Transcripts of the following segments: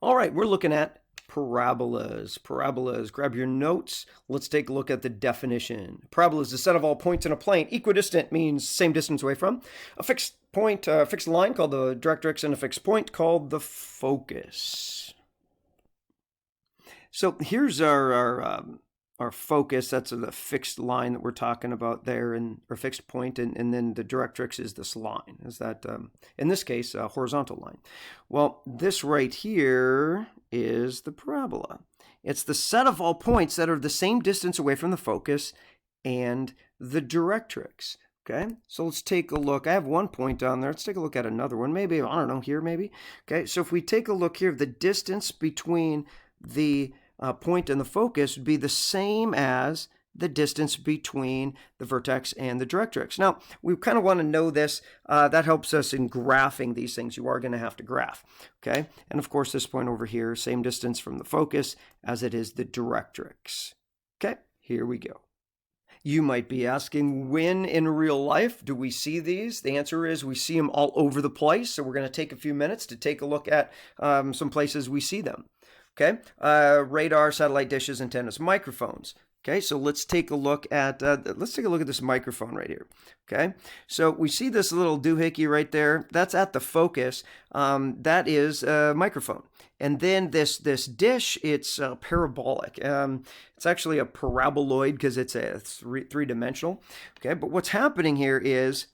All right, we're looking at parabolas. Parabolas. Grab your notes. Let's take a look at the definition. Parabola is the set of all points in a plane. Equidistant means same distance away from. A fixed point, fixed line called the directrix, and a fixed point called the focus. So here's our focus. That's the fixed line that we're talking about there, and or fixed point, and then the directrix is this line. Is that in this case a horizontal line? Well, this right here is the parabola. It's the set of all points that are the same distance away from the focus and the directrix. Okay, so let's take a look. I have one point down there. Let's take a look at another one. Maybe, I don't know, here maybe. Okay, so if we take a look here, the distance between the point and the focus would be the same as the distance between the vertex and the directrix. Now, we kind of want to know this. That helps us in graphing these things. You are going to have to graph, okay? And of course, this point over here, same distance from the focus as it is the directrix. Okay, here we go. You might be asking, when in real life do we see these? The answer is we see them all over the place. So we're going to take a few minutes to take a look at some places we see them. Okay, radar, satellite dishes, antennas, microphones. Okay, so let's take a look at this microphone right here. Okay, so we see this little doohickey right there. That's at the focus. That is a microphone. And then this dish, it's parabolic. It's actually a paraboloid because it's a three-dimensional. Okay, but what's happening here is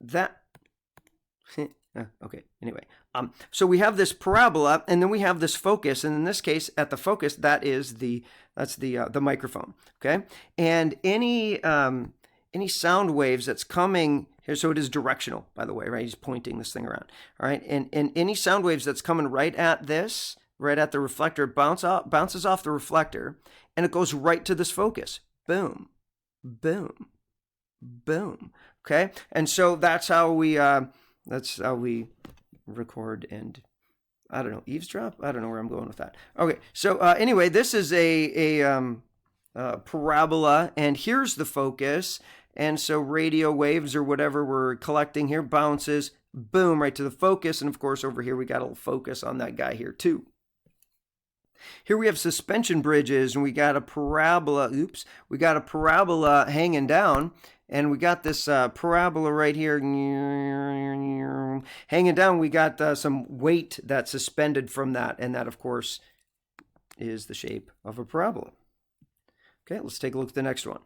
that. Okay, anyway, so we have this parabola, and then we have this focus, and in this case, at the focus, that's the microphone. Okay, and any sound waves that's coming here, so it is directional, by the way, right? He's pointing this thing around. All right, and any sound waves that's coming right at the reflector bounces off the reflector, and it goes right to this focus. Boom, boom, boom. Okay, and so that's how we record and, I don't know, eavesdrop? I don't know where I'm going with that. Okay, so anyway, this is a parabola, and here's the focus. And so radio waves or whatever we're collecting here bounces, boom, right to the focus. And of course, over here, we got a little focus on that guy here too. Here we have suspension bridges, and we got a parabola. We got a parabola hanging down. And we got this parabola right here hanging down. We got some weight that's suspended from that. And that, of course, is the shape of a parabola. Okay, let's take a look at the next one.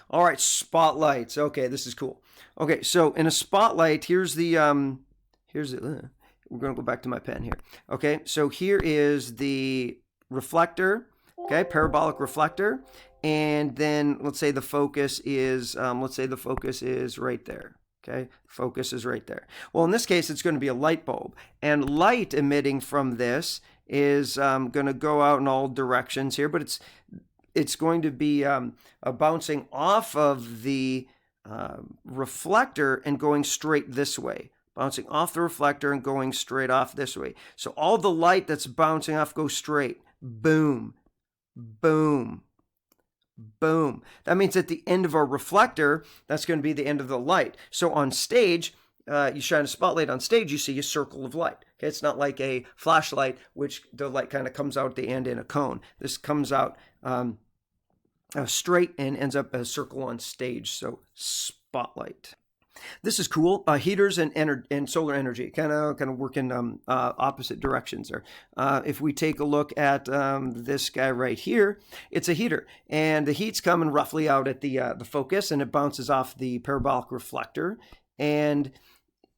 All right, spotlights. Okay, this is cool. Okay, so in a spotlight, here's the, we're going to go back to my pen here. Okay, so here is the reflector. Okay, parabolic reflector. And then let's say the focus is right there. Okay, focus is right there. Well, in this case, it's going to be a light bulb, and light emitting from this is going to go out in all directions here, but it's going to be bouncing off of the reflector and going straight this way. Bouncing off the reflector and going straight off this way. So all the light that's bouncing off goes straight. Boom, boom, boom. That means at the end of our reflector, that's going to be the end of the light. So on stage, you shine a spotlight on stage, you see a circle of light. Okay, it's not like a flashlight, which the light kind of comes out at the end in a cone. This comes out straight and ends up a circle on stage. So spotlight. This is cool. Heaters and solar energy kind of work in opposite directions there. If we take a look at this guy right here, it's a heater, and the heat's coming roughly out at the focus, and it bounces off the parabolic reflector and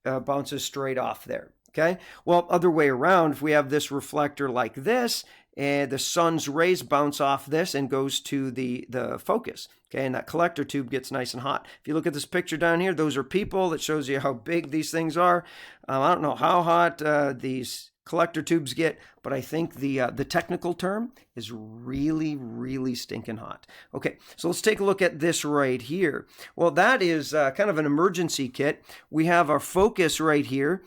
bounces straight off there. Okay. Well, other way around, if we have this reflector like this, and the sun's rays bounce off this and goes to the focus. Okay, and that collector tube gets nice and hot. If you look at this picture down here, those are people. That shows you how big these things are. I don't know how hot these collector tubes get, but I think the technical term is really, really stinking hot. Okay, so let's take a look at this right here. Well, that is kind of an emergency kit. We have our focus right here.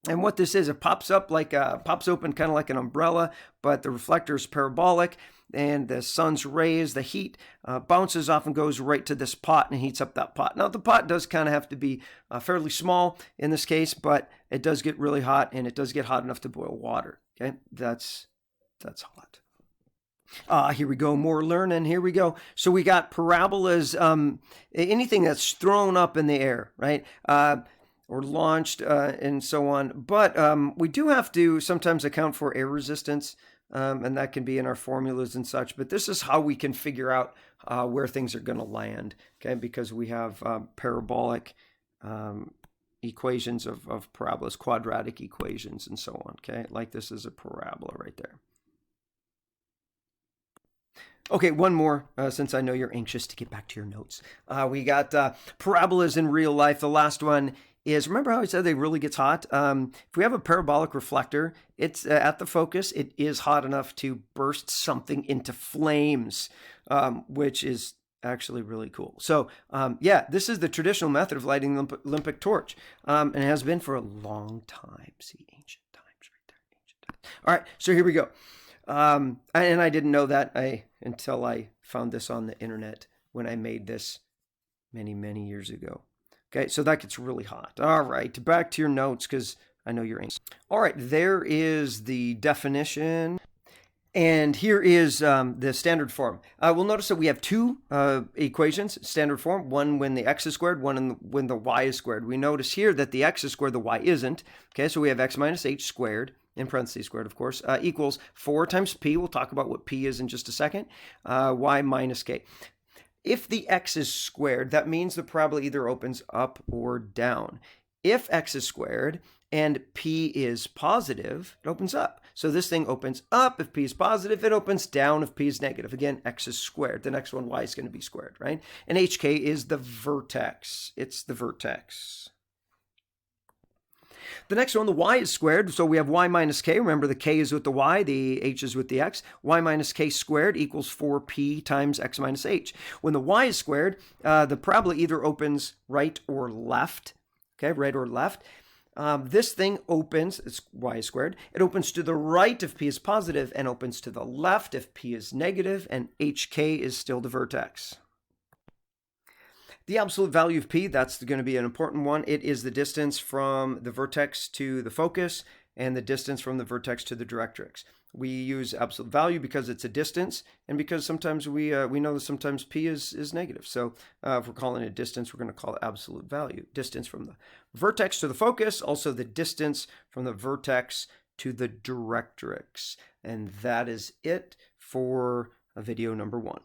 And what this is, it pops up like pops open kind of like an umbrella, but the reflector is parabolic, and the sun's rays, the heat bounces off and goes right to this pot and heats up that pot. Now the pot does kind of have to be fairly small in this case, but it does get really hot, and it does get hot enough to boil water. Okay, that's hot. Here we go, more learning. Here we go. So we got parabolas, anything that's thrown up in the air, right? Or launched and so on. But we do have to sometimes account for air resistance, and that can be in our formulas and such. But this is how we can figure out where things are going to land, okay? Because we have parabolic equations of parabolas, quadratic equations, and so on, okay? Like this is a parabola right there. Okay, one more, since I know you're anxious to get back to your notes. We got parabolas in real life. The last one is, remember how I said they really gets hot? If we have a parabolic reflector, it's at the focus, it is hot enough to burst something into flames, which is actually really cool. So yeah, this is the traditional method of lighting the Olympic torch, and it has been for a long time. See, ancient times right there, ancient times. All right, so here we go. And I didn't know that until I found this on the internet when I made this many, many years ago. Okay, so that gets really hot. All right, back to your notes, because I know you're anxious. All right, there is the definition. And here is the standard form. We'll notice that we have two equations, standard form, one when the x is squared, one when the y is squared. We notice here that the x is squared, the y isn't. Okay, so we have x minus h squared, in parentheses squared, of course, equals 4 times p. We'll talk about what p is in just a second. Y minus k. If the x is squared, that means the parabola either opens up or down. If x is squared and p is positive, it opens up. So this thing opens up if p is positive, it opens down if p is negative. Again, x is squared. The next one, y, is going to be squared, right? And hk is the vertex. It's the vertex. The next one, the y is squared, so we have y minus k. Remember, the k is with the y, the h is with the x. Y minus k squared equals 4p times x minus h. When the y is squared, the parabola either opens right or left, okay, right or left. This thing opens, it's y squared, it opens to the right if p is positive and opens to the left if p is negative, and hk is still the vertex. The absolute value of p, that's going to be an important one. It is the distance from the vertex to the focus and the distance from the vertex to the directrix. We use absolute value because it's a distance, and because sometimes we know that sometimes p is negative. So if we're calling it distance, we're going to call it absolute value. Distance from the vertex to the focus, also the distance from the vertex to the directrix. And that is it for video number 1.